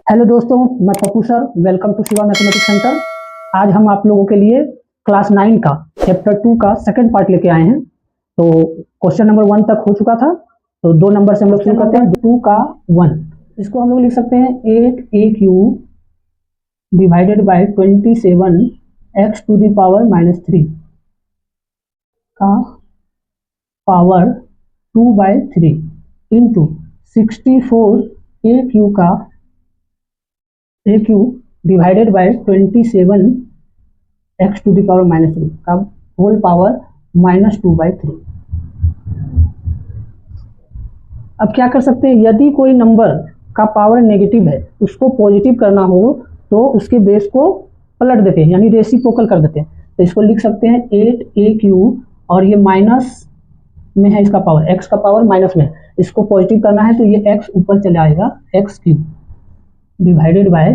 Hello दोस्तों, मैं Pappu sir. Welcome to Shiva mathematics centre. आज हम आप लोगों के लिए क्लास 9 का चैप्टर 2 का सेकंड पार्ट लेके आए हैं। तो क्वेश्चन नंबर 1 तक हो चुका था, तो 2 नंबर से हम लोग शुरू करते हैं। 2 का 1, इसको हम लोग लिख सकते हैं 8a³ divided by 27x to the power -3 का पावर 2/3 इंटू 64a³ का a³ divided by 27x to the power -3 का होल पावर -2/3। अब क्या कर सकते हैं, यदि कोई नंबर का पावर नेगेटिव है उसको पॉजिटिव करना हो तो उसके बेस को पलट देते हैं, यानी रेसिप्रोकल कर देते हैं। तो इसको लिख सकते हैं 8a³ और ये माइनस में है, इसका पावर x का पावर माइनस में है, इसको पॉजिटिव करना है तो ये x ऊपर चले आएगा, x³ डिवाइडेड बाय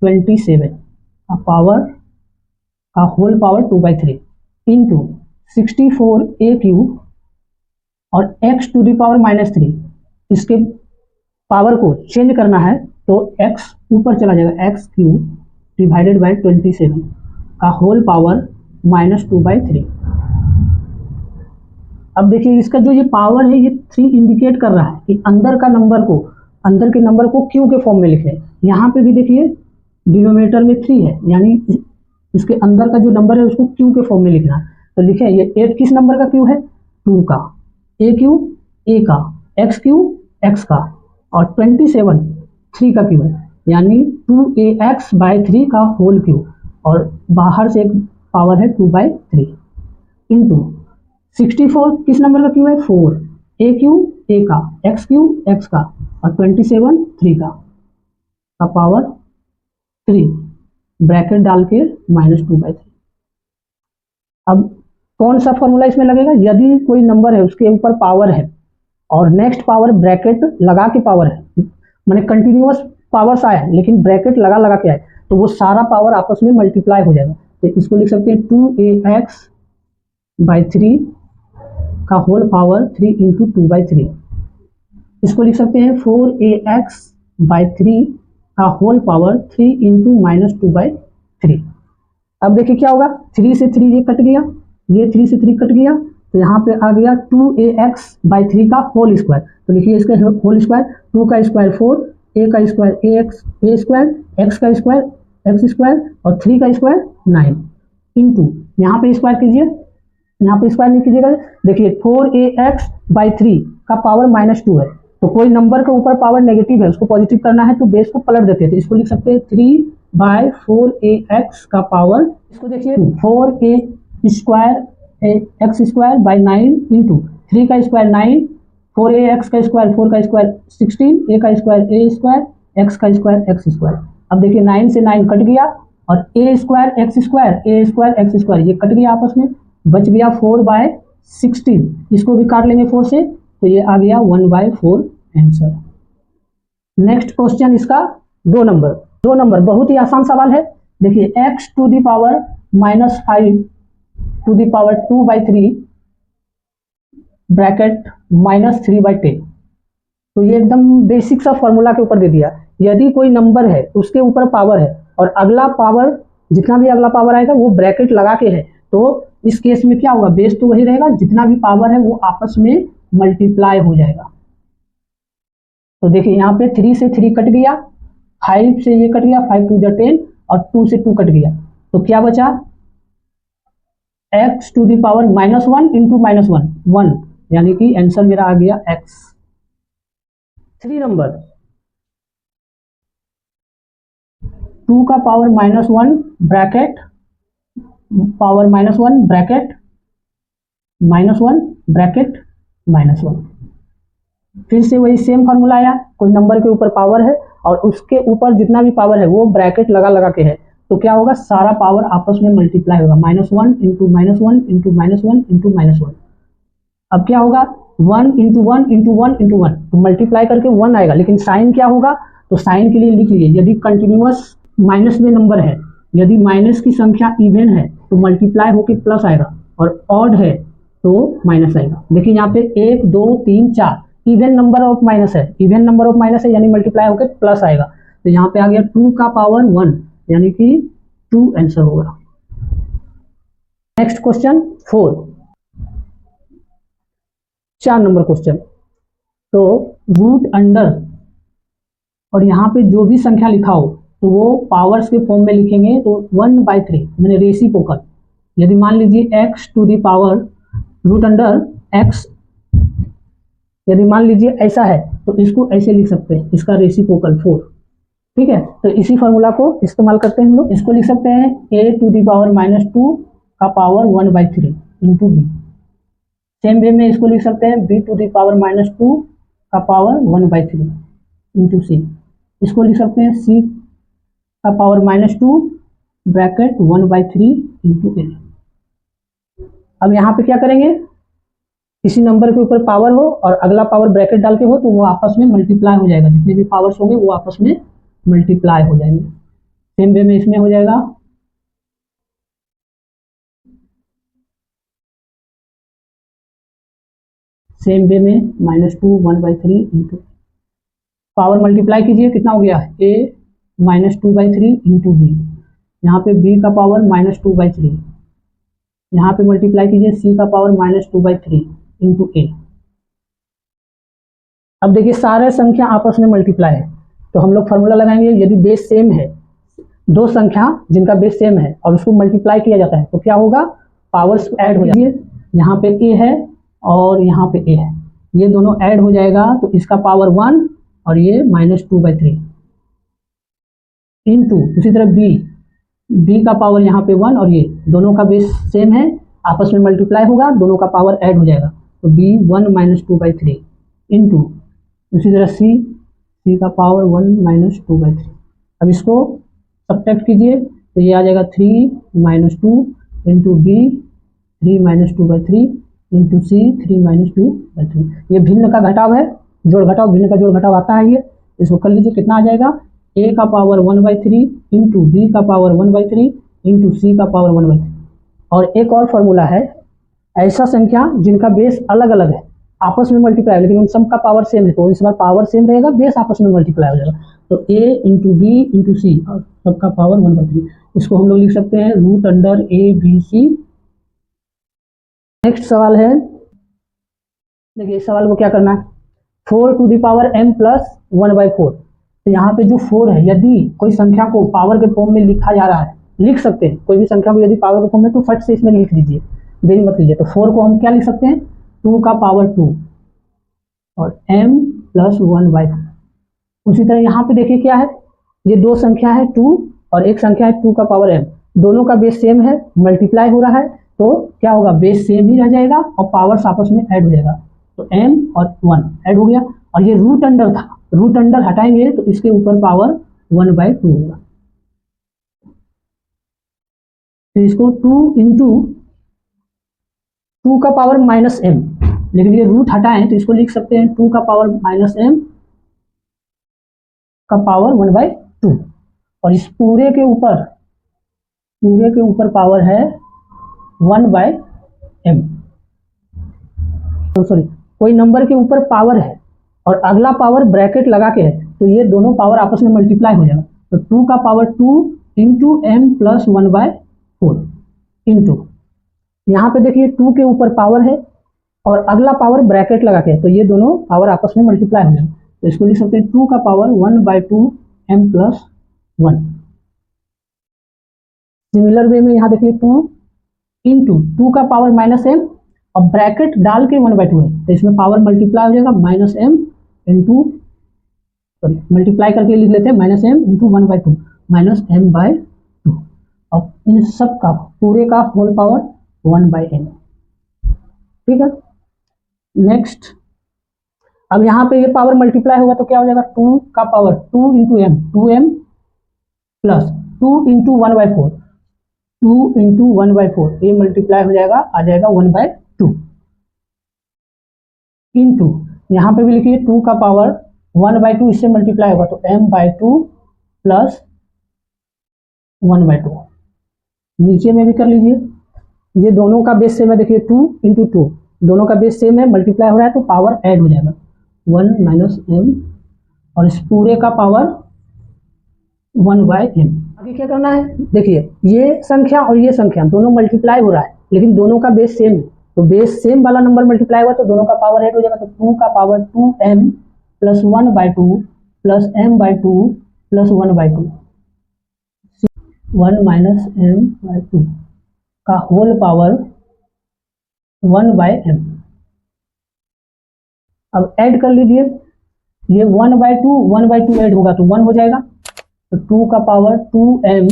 27 का पावर का होल पावर 2/3 इंटू 64a³ और x टू द पावर -3, इसके पावर को चेंज करना है तो x ऊपर चला जाएगा, x³ डिवाइडेड बाय 27 का होल पावर -2/3। अब देखिए इसका जो ये पावर है ये 3 इंडिकेट कर रहा है कि अंदर के नंबर को क्यू के फॉर्म में लिखें। यहाँ पे भी देखिए डिनोमिनेटर में 3 है, यानी इसके अंदर का जो नंबर है उसको क्यू के फॉर्म में लिखना है। तो लिखे ये 8 किस नंबर का क्यू है, 2 का, a³ a का, x³ x का और 27 3 का क्यू है, यानी 2ax/3 का होल क्यू और बाहर से एक पावर है 2/3 इंटू 64 किस नंबर का क्यू है, 4, a³ a का, x³ x का और 27 3 का पावर 3 ब्रैकेट डाल के -2/3। अब कौन सा फॉर्मूला इसमें लगेगा, यदि कोई नंबर है उसके ऊपर पावर है और नेक्स्ट पावर ब्रैकेट लगा के पावर है, माने कंटिन्यूअस पावर्स आए हैं लेकिन ब्रैकेट लगा के आए, तो वो सारा पावर आपस में मल्टीप्लाई हो जाएगा। तो इसको लिख सकते हैं 2ax/3 का होल पावर 3 इंटू 2/3। इसको लिख सकते हैं 4ax/3 का होल पावर 3 इंटू -2/3। अब देखिए क्या होगा, 3 से 3 ये कट गया, ये 3 से 3 कट गया, तो यहाँ पे आ गया 2ax/3 का होल स्क्वायर। तो लिखिए इसका होल स्क्वायर, 2 का स्क्वायर 4, a का स्क्वायर a स्क्वायर, x का स्क्वायर x स्क्वायर और 3 का स्क्वायर 9 इंटू यहाँ पे स्क्वायर कीजिए, यहाँ पे स्क्वायर नहीं कीजिएगा। देखिए 4ax/3 का पावर -2 है, तो कोई नंबर के ऊपर पावर नेगेटिव है उसको पॉजिटिव करना है तो बेस को पलट देते हैं। तो इसको लिख सकते हैं 3/4ax का पावर, इसको देखिए 4a² x²/9 इंटू 3 का स्क्वायर 9, 4ax का स्क्वायर 4 का स्क्वायर 16, a का स्क्वायर a स्क्वायर, x का स्क्वायर x स्क्वायर। अब देखिए 9 से 9 कट गया और a² x स्क्वायर ये कट गया आपस में, बच गया 4/16, इसको भी काट लेंगे 4 से, तो ये आ गया 1/4 आंसर। नेक्स्ट क्वेश्चन इसका 2 नंबर बहुत ही आसान सवाल है। देखिए x to the power -5 to the power 2/3 bracket -3/10। तो ये एकदम बेसिक सा फॉर्मूला के ऊपर दे दिया, यदि कोई नंबर है उसके ऊपर पावर है और अगला पावर, जितना भी अगला पावर आएगा वो ब्रैकेट लगा के है, तो इस केस में क्या होगा, बेस तो वही रहेगा, जितना भी पावर है वो आपस में मल्टीप्लाई हो जाएगा। तो देखिए यहाँ पे 3 से 3 कट गया, 5 से ये कट गया, 5 टू द 10 और 2 से 2 कट गया, तो क्या बचा, x to the power -1 into -1 यानी कि आंसर मेरा आ गया x। 3 नंबर 2 का पावर -1 ब्रैकेट पावर -1 ब्रैकेट -1 फिर से वही सेम फॉर्मूला आया, कोई नंबर के ऊपर पावर है और उसके ऊपर जितना भी पावर है वो ब्रैकेट लगा के है, तो क्या होगा, सारा पावर आपस में मल्टीप्लाई होगा, -1 इंटू -1 इंटू -1 इंटू -1। अब क्या होगा, 1 इंटू 1 इंटू 1 इंटू 1, तो मल्टीप्लाई करके 1 आएगा, लेकिन साइन क्या होगा, तो साइन के लिए लिख लीजिए, यदि कंटिन्यूअस माइनस में नंबर है, यदि माइनस की संख्या इवन है तो मल्टीप्लाई होकर प्लस आएगा और ऑड है तो माइनस आएगा। देखिए यहाँ पे 1 2 3 4 इवन नंबर ऑफ माइनस है, यानी मल्टीप्लाई होकर प्लस आएगा। तो यहाँ पे आ गया 2 का पावर 1 यानी कि 2 आंसर होगा। Next question 4, 4 number question. तो रूट अंडर और यहाँ पे जो भी संख्या लिखा हो तो वो पावर्स के फॉर्म में लिखेंगे, तो 1/3 मैंने रेसिप्रोकल। यदि मान लीजिए x to the power root under x, यदि मान लीजिए ऐसा है तो इसको ऐसे लिख सकते हैं, इसका रेसिप्रोकल 4। ठीक है, तो इसी फॉर्मूला को इस्तेमाल करते हैं हम लोग। इसको लिख सकते हैं a टू दी पावर -2 का power 1/3 into b. Same way में इसको लिख सकते हैं b टू दी पावर -2 का पावर 1/3 इंटू सी। इसको लिख सकते हैं c का पावर -2 ब्रैकेट 1/3 इंटू ए। अब यहाँ पे क्या करेंगे, किसी नंबर के ऊपर पावर हो और अगला पावर ब्रैकेट डाल के हो तो वो आपस में मल्टीप्लाई हो जाएगा, जितने भी पावर्स होंगे वो आपस में मल्टीप्लाई हो जाएंगे। सेम वे में इसमें हो जाएगा सेम वे में -2 1/3 इंटू पावर मल्टीप्लाई कीजिए, कितना हो गया a -2/3 इंटू बी। यहाँ पे b का पावर -2/3, यहाँ पे मल्टीप्लाई कीजिए c का पावर -2/3 इंटू ए। अब देखिए सारे संख्या आपस में मल्टीप्लाई है, तो हम लोग फॉर्मूला लगाएंगे। यदि बेस सेम है, दो संख्या जिनका बेस सेम है और उसको मल्टीप्लाई किया जाता है तो क्या होगा, पावर्स ऐड हो जाएंगे। यहाँ पे a है और यहाँ पे a है, ये दोनों ऐड हो जाएगा तो इसका पावर 1 और ये -2/3 इंटू उसी तरह b का पावर यहाँ पे 1 और ये दोनों का बेस सेम है, आपस में मल्टीप्लाई होगा, दोनों का पावर ऐड हो जाएगा तो b 1 -2/3 इंटू उसी तरह c का पावर 1 -2/3। अब इसको सब्ट्रैक्ट कीजिए तो ये आ जाएगा 3 - 2 इंटू बी 3 -2/3 इंटू सी 3 -2/3। ये भिन्न का घटाव है, जोड़ घटाव भिन्न का जोड़ घटाव आता है ये। इसको कर लीजिए, कितना आ जाएगा a का पावर 1/3 इंटू बी का पावर 1/3 इंटू सी का पावर 1/3। और एक और फॉर्मूला है, ऐसा संख्या जिनका बेस अलग अलग है आपस में मल्टीप्लाई लेकिन उन सब का पावर सेम है, तो इस बार पावर सेम रहेगा, बेस आपस में मल्टीप्लाई हो जाएगा। तो a इंटू बी इंटू सी और सबका पावर 1/3। इसको हम लोग लिख सकते हैं रूट अंडर ABC। नेक्स्ट सवाल है, देखिए इस सवाल को क्या करना है, 4 to the power m plus 1/4। तो यहाँ पे जो 4 है, यदि कोई संख्या को पावर के फॉर्म में लिखा जा रहा है, लिख सकते हैं कोई भी संख्या को यदि पावर के फॉर्म में, तो फट से इसमें लिख दीजिए, देरी मत लीजिए। तो 4 को हम क्या लिख सकते हैं, 2 का पावर 2 और m प्लस 1/4। उसी तरह यहाँ पे देखिए क्या है, ये दो संख्या है 2 और एक संख्या है 2 का पावर m, दोनों का बेस सेम है, मल्टीप्लाई हो रहा है, तो क्या होगा, बेस सेम ही रह जाएगा और पावर्स आपस में ऐड हो जाएगा। तो m और 1 ऐड हो गया, और ये रूट अंडर था, रूट अंडर हटाएंगे तो इसके ऊपर पावर 1/2 होगा। तो इसको 2 इंटू 2 का पावर -m, लेकिन ये रूट हटाएं तो इसको लिख सकते हैं 2 का पावर -m का पावर 1/2। और इस पूरे के ऊपर पावर है 1/m। तो सॉरी, कोई नंबर के ऊपर पावर है और अगला पावर ब्रैकेट लगा के है, तो ये दोनों पावर आपस में मल्टीप्लाई हो जाएगा। तो 2 का power 2 into m plus 1/4 into, यहाँ पे देखिए 2 के ऊपर पावर है और अगला पावर ब्रैकेट लगा के है, तो ये दोनों पावर आपस में मल्टीप्लाई हो जाएगा। तो इसको लिख सकते हैं 2 का power 1/2 m plus 1। Similar way में यहाँ देखिए 2 इंटू 2 का पावर -m और ब्रैकेट डाल के 1/2 है, तो इसमें पावर मल्टीप्लाई हो जाएगा -m इंटू, सॉरी मल्टीप्लाई करके लिख लेते हैं -m इंटू 1/2 -m/2 और इन सब का पूरे का होल पावर 1/n। ठीक है, नेक्स्ट, अब यहाँ पे ये पावर मल्टीप्लाई होगा तो क्या हो जाएगा, 2 का power 2 into m, 2m plus 2 into 1/4, 2 into 1/4, ये मल्टीप्लाई हो जाएगा, आ जाएगा 1/2 इंटू, यहाँ पे भी लिखिए 2 का पावर 1/2, इससे मल्टीप्लाई होगा तो m/2 प्लस 1/2। नीचे में भी कर लीजिए, ये दोनों का बेस सेम है, देखिए 2 इंटू 2, दोनों का बेस सेम है, मल्टीप्लाई हो रहा है तो पावर ऐड हो जाएगा 1 - m और इस पूरे का पावर 1/m। आगे क्या करना है, देखिए ये संख्या और ये संख्या दोनों मल्टीप्लाई हो रहा है, लेकिन दोनों का बेस सेम है, तो बेस सेम वाला नंबर मल्टीप्लाई हुआ तो दोनों का पावर ऐड हो जाएगा। तो 2 का power 2m plus 1/2 plus m/2 plus 1/2, 1 minus m/2 का होल पावर 1/m। अब ऐड कर लीजिए, ये 1/2 ऐड होगा तो 1 हो जाएगा, तो 2 का पावर 2m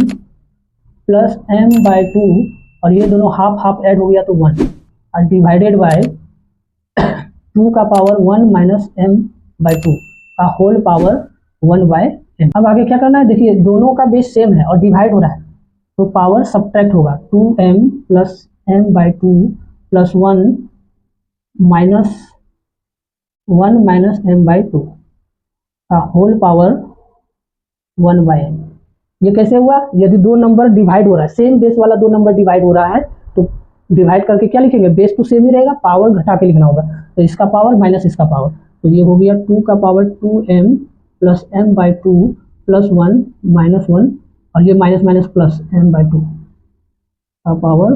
प्लस m/2 और ये दोनों हाफ हाफ ऐड हो गया तो 1 और डिवाइडेड बाय 2 का पावर 1 माइनस m/2 का होल पावर 1/m। अब आगे क्या करना है, देखिए दोनों का बेस सेम है और डिवाइड हो रहा है, तो पावर सब्ट्रैक्ट होगा, 2m plus m/2 plus 1 minus m/2 का होल पावर 1/m। ये कैसे हुआ, यदि दो नंबर डिवाइड हो रहा है, सेम बेस वाला दो नंबर डिवाइड हो रहा है तो डिवाइड करके क्या लिखेंगे, बेस तो सेम ही रहेगा, पावर घटा के लिखना होगा, तो इसका पावर माइनस इसका पावर, तो ये हो गया 2 का power 2m plus m/2 plus 1 minus 1 और ये माइनस माइनस प्लस m/2 का पावर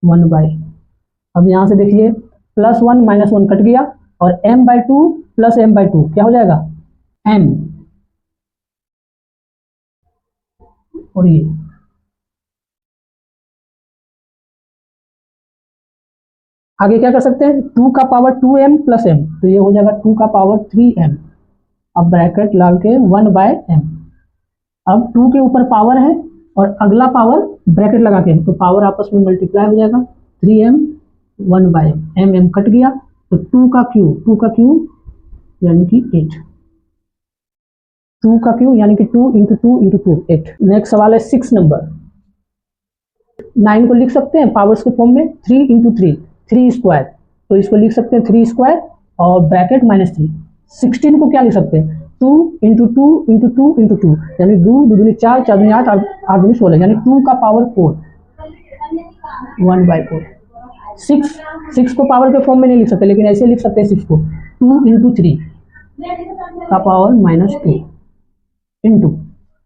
1/। अब यहाँ से देखिए प्लस 1 माइनस 1 कट गया और m/2 प्लस m/2 क्या हो जाएगा, m, और ये आगे क्या कर सकते हैं, 2 का पावर 2m प्लस m, तो ये हो जाएगा 2 का पावर 3m। अब ब्रैकेट लगा के 1/m। अब 2 के ऊपर पावर है और अगला पावर ब्रैकेट लगा के, तो पावर आपस में मल्टीप्लाई हो जाएगा, 3m 1/m, m कट गया, तो 2 का क्यूब यानी कि 8, 2 का क्यूब यानी कि 2 इंटू 2 इंटू 2 8। नेक्स्ट सवाल है 6 नंबर, 9 को लिख सकते हैं पावर्स के फॉर्म में, 3 इंटू 3 3 स्क्वायर, तो इसको लिख सकते हैं 3 स्क्वायर और ब्रैकेट -3। 16 को क्या लिख सकते हैं, 2 इंटू 2 इंटू 2 इंटू 2 यानी 2 दूनी 4 4 दूनी 8 8 दूनी 16 यानी 2 का पावर 4 1/4। 6 को पावर के फॉर्म में नहीं लिख सकते, लेकिन ऐसे लिख सकते हैं 6 को, 2 इंटू 3 का पावर -2 इंटू,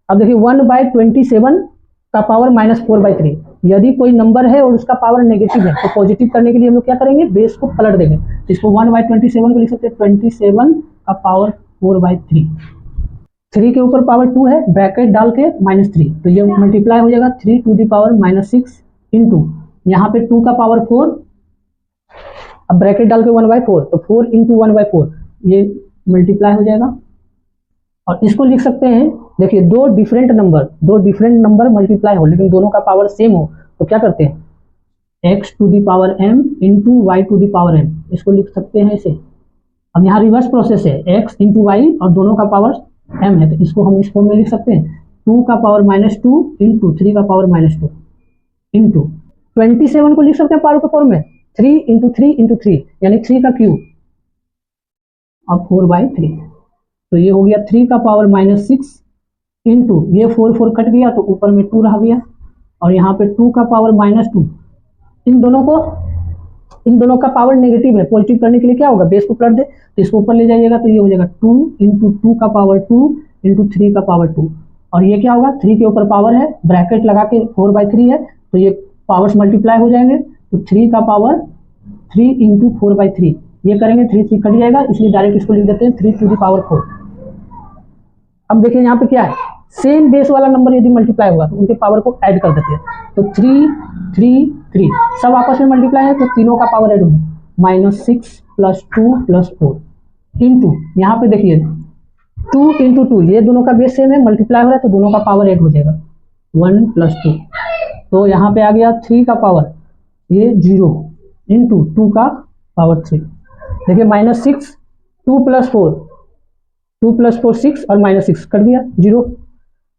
अब देखिए 1/27 का पावर -4/3। यदि कोई नंबर है और उसका पावर नेगेटिव है तो पॉजिटिव करने के लिए हम लोग क्या करेंगे, बेस को पलट देंगे, तो इसको 1/27 को लिख सकते हैं 27 का पावर 4/3। 3 के ऊपर पावर 2 है, ब्रैकेट डाल के -3, तो ये मल्टीप्लाई हो जाएगा 3 टू द पावर -6 इंटू यहाँ पे 2 का पावर 4, अब ब्रैकेट डाल के 1/4, तो 4 इंटू 1/4 ये मल्टीप्लाई हो जाएगा। और इसको लिख सकते हैं, देखिए दो डिफरेंट नंबर मल्टीप्लाई हो लेकिन दोनों का पावर सेम हो तो क्या करते हैं, x to the power m into y to the power m, इसको लिख सकते हैं ऐसे। अब यहाँ रिवर्स प्रोसेस है, x इंटू वाई और दोनों का पावर m है, तो इसको हम इस फॉर्म में लिख सकते हैं 2 का पावर -2 इंटू 3 का पावर -2 इंटू 27 को लिख सकते हैं पावर के फॉर्म में 3 इंटू 3 इंटू 3 यानी 3 का क्यूब और 4/3, तो ये हो गया 3 का पावर -6 इंटू ये 4 कट गया तो ऊपर में 2 रह गया और यहाँ पे 2 का पावर -2, इन दोनों का पावर नेगेटिव है, पॉजिटिव करने के लिए क्या होगा, बेस को पलट दे, तो इसको ऊपर ले जाइएगा तो ये हो जाएगा 2 इंटू 2 का पावर 2 इंटू 3 का पावर 2 और ये क्या होगा, 3 के ऊपर पावर है, ब्रैकेट लगा के 4/3 है, तो ये पावर्स मल्टीप्लाई हो जाएंगे, तो 3 का पावर 3 इंटू 4/3 ये करेंगे, 3 कट जाएगा, इसलिए डायरेक्ट इसको लिख देते हैं 3 टू द पावर 4। अब देखिए यहाँ पे क्या है, सेम बेस वाला नंबर यदि मल्टीप्लाई होगा तो उनके पावर को ऐड कर देते हैं, तो 3 3 3 सब आपस में मल्टीप्लाई है तो तीनों का पावर ऐड होगा, -6 प्लस 2 प्लस 4 इंटू यहाँ पे देखिए 2 इंटू 2 ये दोनों का बेस सेम है, मल्टीप्लाई हो रहा है तो दोनों का पावर ऐड हो जाएगा 1 प्लस 2, तो यहाँ पे आ गया 3 का पावर ये 0 इंटू 2 का पावर 3, देखिए -6 2 प्लस 4 6 और -6 कट गया 0,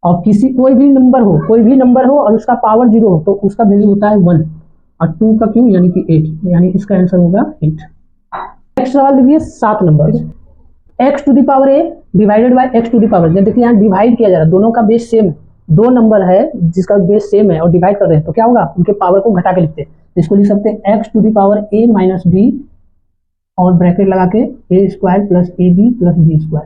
और कोई भी नंबर हो और उसका पावर 0 हो तो उसका वैल्यू होता है 1 और 2 का क्यूब यानी कि 8, यानी इसका आंसर होगा 8। नेक्स्ट सवाल देखिए 7 नंबर, x to the power a divided by x to the power, जब देखिए यहाँ डिवाइड किया जा रहा है, दोनों का बेस सेम है, दो नंबर है जिसका बेस सेम है और डिवाइड कर रहे हैं तो क्या होगा, उनके पावर को घटा के लिखते हैं, इसको लिख सकते हैं x to the power a minus b और ब्रैकेट लगा के a² plus ab plus b²।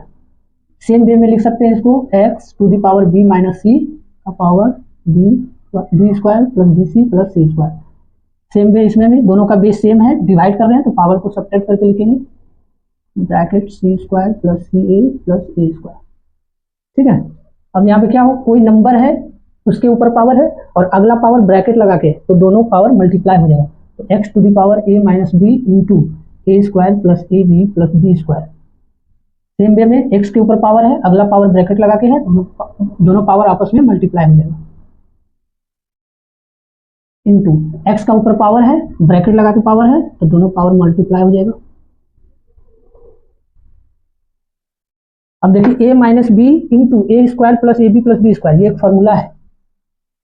Same way में लिख सकते हैं इसको x to the power b minus C का power b square plus B C plus C square. Same way इसमें भी दोनों का बेस सेम है, डिवाइड कर रहे हैं तो पावर को सब्ट्रैक्ट करके लिखेंगे ब्रैकेट सी स्क्वायर प्लस सी ए प्लस ए स्क्वायर। ठीक है, अब यहाँ पे क्या हो, कोई नंबर है उसके ऊपर पावर है और अगला पावर ब्रैकेट लगा के, तो दोनों पावर मल्टीप्लाई हो जाएगा। तो x to the power a minus b into a square plus a b plus b square. Same way में x के ऊपर पावर है, अगला पावर ब्रैकेट लगा के है, दोनों पावर आपस में मल्टीप्लाई हो जाएगा। इंटू x का ऊपर पावर है, ब्रैकेट लगा के पावर है, तो दोनों पावर मल्टीप्लाई हो जाएगा। अब देखिए a minus b into a square plus a b plus b square, ये एक फॉर्मूला है।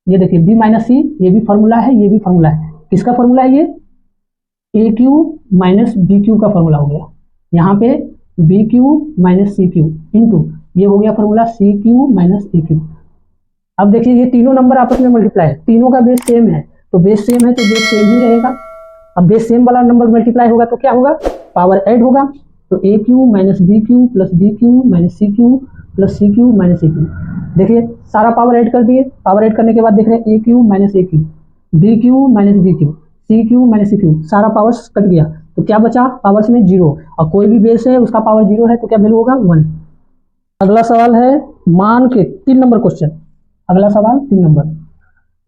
ये देखिए b माइनस सी, ये भी फॉर्मूला है, ये भी फॉर्मूला है। किसका फॉर्मूला है ये? A Q minus B q का फॉर्मूला हो गया। यहाँ पे बी क्यू माइनस सी क्यू इंटू ये हो गया फॉर्मूला सी क्यू माइनस ए क्यू। अब देखिए ये तीनों नंबर आपस में मल्टीप्लाई है, तीनों का बेस सेम है, तो बेस सेम है तो बेस सेम ही रहेगा। अब बेस सेम वाला नंबर मल्टीप्लाई होगा तो क्या होगा, पावर ऐड होगा। तो A Q minus B Q plus B Q minus C Q plus C Q minus C Q. देखिए सारा पावर ऐड कर दिए, पावर ऐड करने के बाद देख रहे हैं A Q minus A Q, B Q minus B Q, C Q minus C Q, सारा पावर कट गया। तो क्या बचा, पावर्स में जीरो, और कोई भी बेस है उसका पावर जीरो है तो क्या वैल्यू होगा 1। अगला सवाल है मान के 3 नंबर क्वेश्चन। अगला सवाल 3 नंबर,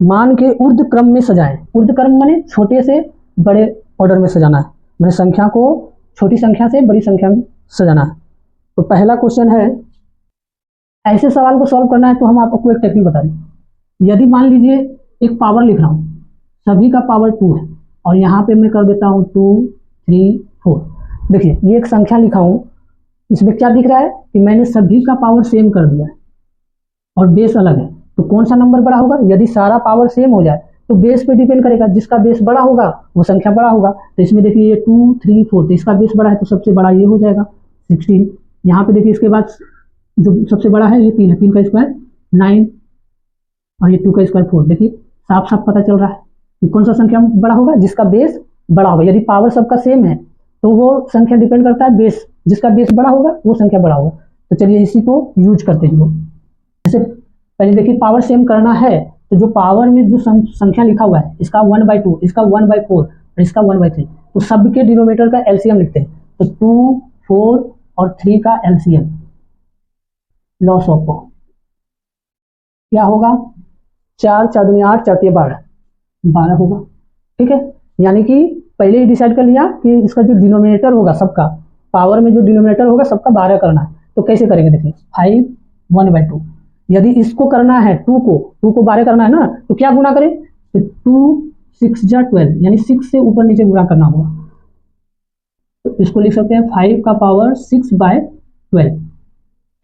मान के ऊर्ध्व क्रम में सजाएं। ऊर्ध्व क्रम माने छोटे से बड़े ऑर्डर में सजाना है, मैंने संख्या को छोटी संख्या से बड़ी संख्या में सजाना है। तो पहला क्वेश्चन है, ऐसे सवाल को सॉल्व करना है तो हम आपको एक टेक्निक बता दें। यदि मान लीजिए एक पावर लिख रहा हूँ, सभी का पावर 2 है, और यहाँ पे मैं कर देता हूँ 2 3 4। देखिए ये एक संख्या लिखा हूँ, इसमें क्या दिख रहा है कि मैंने सभी का पावर सेम कर दिया है और बेस अलग है। तो कौन सा नंबर बड़ा होगा? यदि सारा पावर सेम हो जाए तो बेस पे डिपेंड करेगा, जिसका बेस बड़ा होगा वो संख्या बड़ा होगा। तो इसमें देखिए ये 2 3 4, तो इसका बेस बड़ा है तो सबसे बड़ा ये हो जाएगा 16। यहाँ पे देखिए इसके बाद जो सबसे बड़ा है ये 3 है, 3 का स्क्वायर 9, और ये 2 का स्क्वायर 4। देखिए साफ साफ पता चल रहा है कि कौन सा संख्या बड़ा होगा, जिसका बेस बड़ा होगा। यदि पावर सबका सेम है तो वो संख्या डिपेंड करता है बेस, जिसका बेस बड़ा होगा वो संख्या बड़ा होगा। तो चलिए इसी को यूज करते हैं लोग। जैसे पहले देखिए पावर सेम करना है तो जो पावर में जो संख्या लिखा हुआ है, इसका 1/2, इसका 1/4 और इसका 1/3, तो सबके डिनोमिनेटर का एलसीएम लिखते हैं। तो 2 4 और 3 का एलसीएम लॉस ऑफ क्या होगा, 4 4 दूनी 8 4 3 12 होगा। ठीक है, यानी कि पहले ही डिसाइड कर लिया कि इसका जो डिनोमिनेटर होगा सबका, पावर में जो डिनोमिनेटर होगा सबका 12 करना है। तो कैसे करेंगे, देखिए 5 1/2। यदि इसको करना है 2 को 12 करना है ना, तो क्या गुना करें, तो 2 6 जा 12, यानी 6 से ऊपर नीचे गुना करना होगा। तो इसको लिख सकते हैं 5 का पावर 6/12।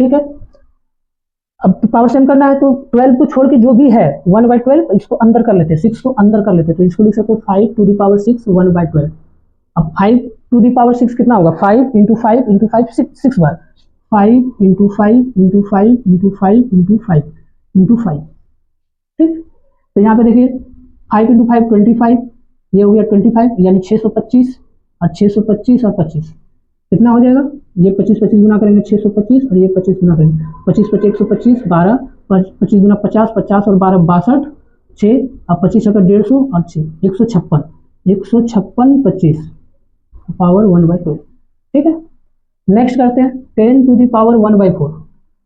ठीक है, अब तो पावर सेम करना है तो 12 को छोड़ के जो भी है 1/12 इसको अंदर कर लेते हैं, 6 को अंदर कर लेते हैं। तो इसको लिख सकते हैं 5 टू द पावर 6 1/12। अब 5 टू द पावर 6 कितना होगा, 5 इंटू 5 इंटू 5 6 बार, 5 into 5 into 5 into 5 into 5 into 5। ठीक, तो यहाँ पे देखिए 5 इंटू 5 25, ये हो गया 25, यानी 625, और 625 और 25 कितना हो जाएगा, ये 25 25 गुना करेंगे 625, और ये 25 गुना करेंगे 25 25 125, 12 25 गुना 50 50 और 12 62, 6 और 25 अगर 150 और 6 156 156 25 पावर 1/2। ठीक है, नेक्स्ट करते हैं 10 टू द पावर 1/4।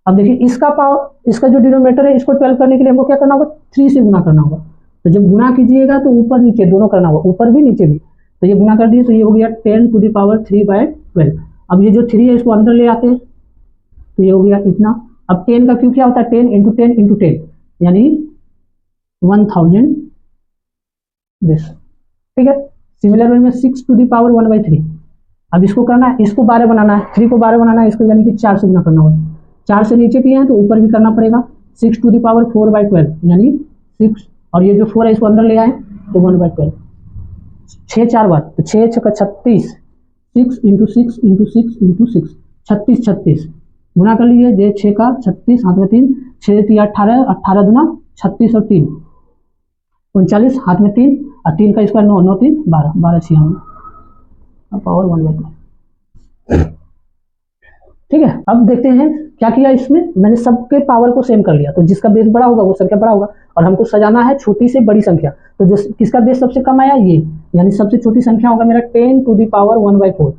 अब देखिए इसका जो डिनोमिनेटर है इसको 12 करने के लिए हमको क्या करना होगा, 3 से गुना करना होगा। तो जब गुना कीजिएगा तो ऊपर नीचे दोनों करना होगा, ऊपर भी नीचे भी। तो ये गुना कर दिए तो ये हो गया 10 टू द पावर 3/12। अब ये जो 3 है इसको अंदर ले आते हैं तो ये हो गया इतना। अब 10 का क्यूब क्या होता है, 10 इंटू 10 इंटू 10, यानी 1000 दिस। ठीक है, सिमिलर वे में 6 टू द पावर 1/3। अब इसको करना है, इसको 12 बनाना है, 3 को 12 बनाना है, इसको यानी कि 4 से गुना करना होगा। 4 से नीचे किए हैं तो ऊपर भी करना पड़ेगा। 6 टू द पावर 4/12, यानी 6, और ये जो 4 है इसको अंदर ले आए तो 1/12। 6 4 बार, तो 6 6 का 36, 6 इंटू 6 इंटू 6 इंटू 6, 36 36 गुना कर लीजिए। ये 6 का 36, हाथ में 3, 6 3 18, 18 दूना 36 और 3 39, हाथ में 3, और 3 का स्क्वायर 9 9 3 12 12 96 पावर 1/2। ठीक है, अब देखते हैं क्या किया इसमें, मैंने सबके पावर को सेम कर लिया, तो जिसका बेस बड़ा होगा वो संख्या बड़ा होगा, और हमको सजाना है छोटी से बड़ी संख्या, तो जो किसका बेस सबसे कम आया ये, यानी सबसे छोटी संख्या होगा मेरा 10⁴।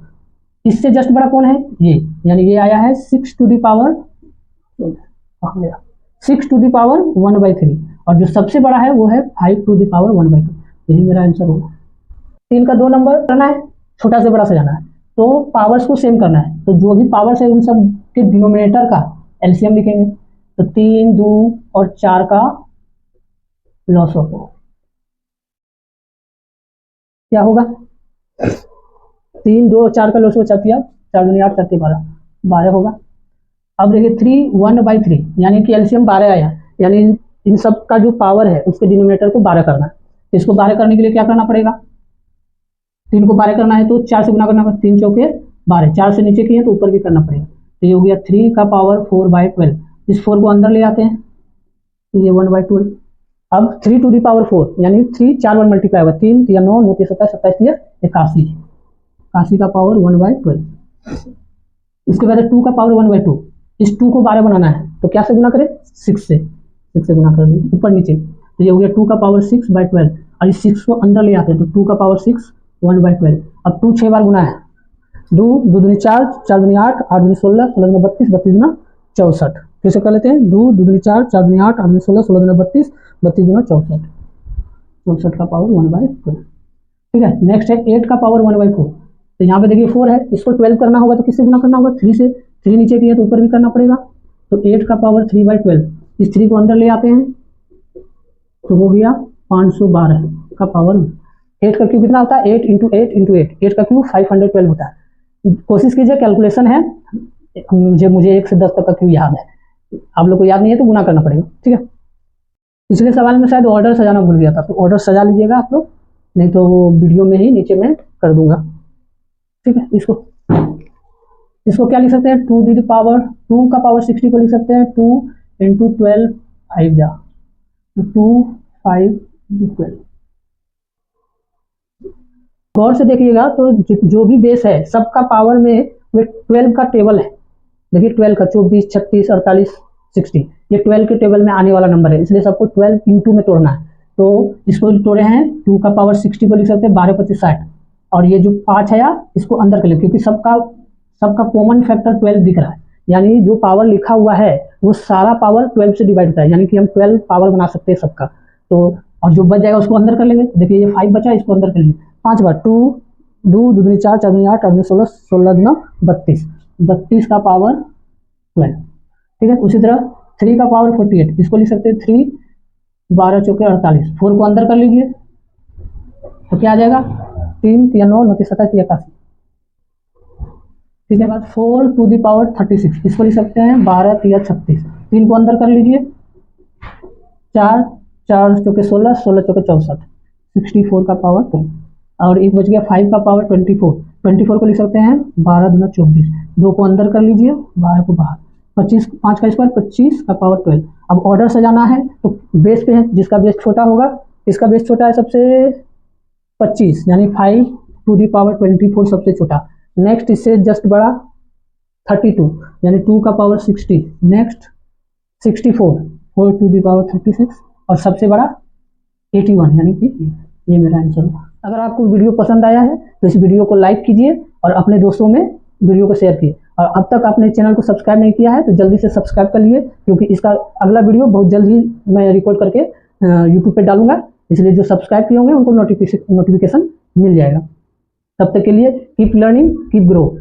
इससे जस्ट बड़ा कौन है ये, यानी ये आया है 6⁴ और जो सबसे बड़ा है वो है 5⁴। यही मेरा आंसर होगा। 3 का 2 नंबर करना है, छोटा से बड़ा सजाना है, तो पावर्स को सेम करना है, तो जो भी पावर्स है उन सब के डिनोमिनेटर का एलसीएम लिखेंगे, तो 3, 2 और 4 का लॉस ऑफ क्या होगा, 3, 2 और 4 का लॉस ऑफ 4 दिया, 4 दूनी 8, 4 3 12, 12 होगा। अब देखिए 3 1/3 यानी कि एलसीएम 12 आया, यानी इन सब का जो पावर है उसके डिनोमिनेटर को 12 करना है, तो इसको 12 करने के लिए क्या करना पड़ेगा, 3 को 12 करना है तो 4 से गुना करना होगा, 3 चौके 12, 4 से नीचे किए तो ऊपर भी करना पड़ेगा, तो ये हो गया 3 का पावर 4/12। इस 4 को अंदर ले आते हैं तो ये 1/12। अब 3⁴ यानी 3 4 बार मल्टीप्लाई होगा, 3 3 9 9 27 27 81, 81 का पावर 1/12। इसके बाद 2 का पावर 1/2, इस 2 को 12 बनाना है तो क्या से गुना करें, 6 से गुना कर दें ऊपर नीचे, तो ये हो गया 2 का पावर 6/12, और इस 6 को अंदर ले आते हैं तो 2 का पावर 6 1/12। अब 2 6 बार गुना है, 2 2 दूनी 4, 4 दूनी 8, 8 दूनी 16, 16 दूनी 32, 32 दूना 64। फिर से कर लेते हैं, 2 2 दूनी 4, 4 दूनी 8, 8 दूनी 16, 16 दूना 32, 32 दूना 64, 64 का पावर 1/12। ठीक है, नेक्स्ट है 8 का पावर 1/4, तो यहाँ पे देखिए 4 है, इसको 12 करना होगा तो किससे गुना करना होगा, 3 से, 3 नीचे किए तो ऊपर भी करना पड़ेगा, तो 8 का पावर 3/12, इस 3 को अंदर ले आते हैं तो हो गया 512 का पावर। 8 का क्यूब कितना होता है, 8 × 8 × 8, 8 का क्यूब 512 होता है। कोशिश कीजिए, कैलकुलेशन है, मुझे 1 से 10 तक का क्यूब याद है, आप लोग को याद नहीं है तो गुना करना पड़ेगा। ठीक है, पिछले सवाल में शायद ऑर्डर सजाना भूल गया था, तो ऑर्डर सजा लीजिएगा आप लोग, नहीं तो वो वीडियो में ही नीचे में कर दूंगा। ठीक है, इसको क्या लिख सकते हैं, 2 का पावर 60 को लिख सकते हैं 2 × 12 5 जा, 2 5 12। गौर से देखिएगा तो जो भी बेस है सबका पावर में वे 12 का टेबल है, देखिए 12 का 24 36 48 60, ये 12 के टेबल में आने वाला नंबर है, इसलिए सबको 12 × में तोड़ना है, तो इसको तोड़े हैं, 2 का पावर 60 को लिख सकते हैं 12 25 60, और ये जो 5 है इसको अंदर कर ले, क्योंकि सबका कॉमन फैक्टर 12 दिख रहा है, यानी जो पावर लिखा हुआ है वो सारा पावर 12 से डिवाइड होता है, यानी कि हम 12 पावर बना सकते हैं सबका, तो और जो बच जाएगा उसको अंदर कर लेंगे। देखिए ये 5 बचा, इसको अंदर कर लीजिए 5 बार, 2 2 दूनी 4, 4 दूनी 8, 8 दूनी 16, 16 दूना 32, 32 का पावर 12। ठीक है, उसी तरह 3 का पावर 48, इसको लिख सकते हैं 3 12 चौके 48, 4 को अंदर कर लीजिए तो क्या आ जाएगा, 3 3 9 9 27 81। ठीक है, बाद 4⁴36, इसको लिख सकते हैं 12 3 36, 3 को अंदर कर लीजिए, 4 4 चौके 16, 16 चौके 64, 64 का पावर 2, और एक बच गया 5 का पावर 24, 24 को लिख सकते हैं 12 दूना 24, 2 को अंदर कर लीजिए, 12 को बाहर, 25 5 का स्क्वायर 25 का पावर 12। अब ऑर्डर सजाना है तो बेस पे है, जिसका बेस छोटा होगा, इसका बेस छोटा है सबसे 25, यानी 5⁴ सबसे छोटा, नेक्स्ट इससे जस्ट बड़ा 32, यानी 2 का पावर 60, नेक्स्ट 64 4⁴36, और सबसे बड़ा 81, यानी कि ये मेरा आंसर होगा। अगर आपको वीडियो पसंद आया है तो इस वीडियो को लाइक कीजिए और अपने दोस्तों में वीडियो को शेयर कीजिए, और अब तक आपने चैनल को सब्सक्राइब नहीं किया है तो जल्दी से सब्सक्राइब कर लिए, क्योंकि इसका अगला वीडियो बहुत जल्द ही मैं रिकॉर्ड करके यूट्यूब पे डालूंगा, इसलिए जो सब्सक्राइब किए होंगे उनको नोटिफिकेशन मिल जाएगा। तब तक के लिए कीप लर्निंग, कीप ग्रो।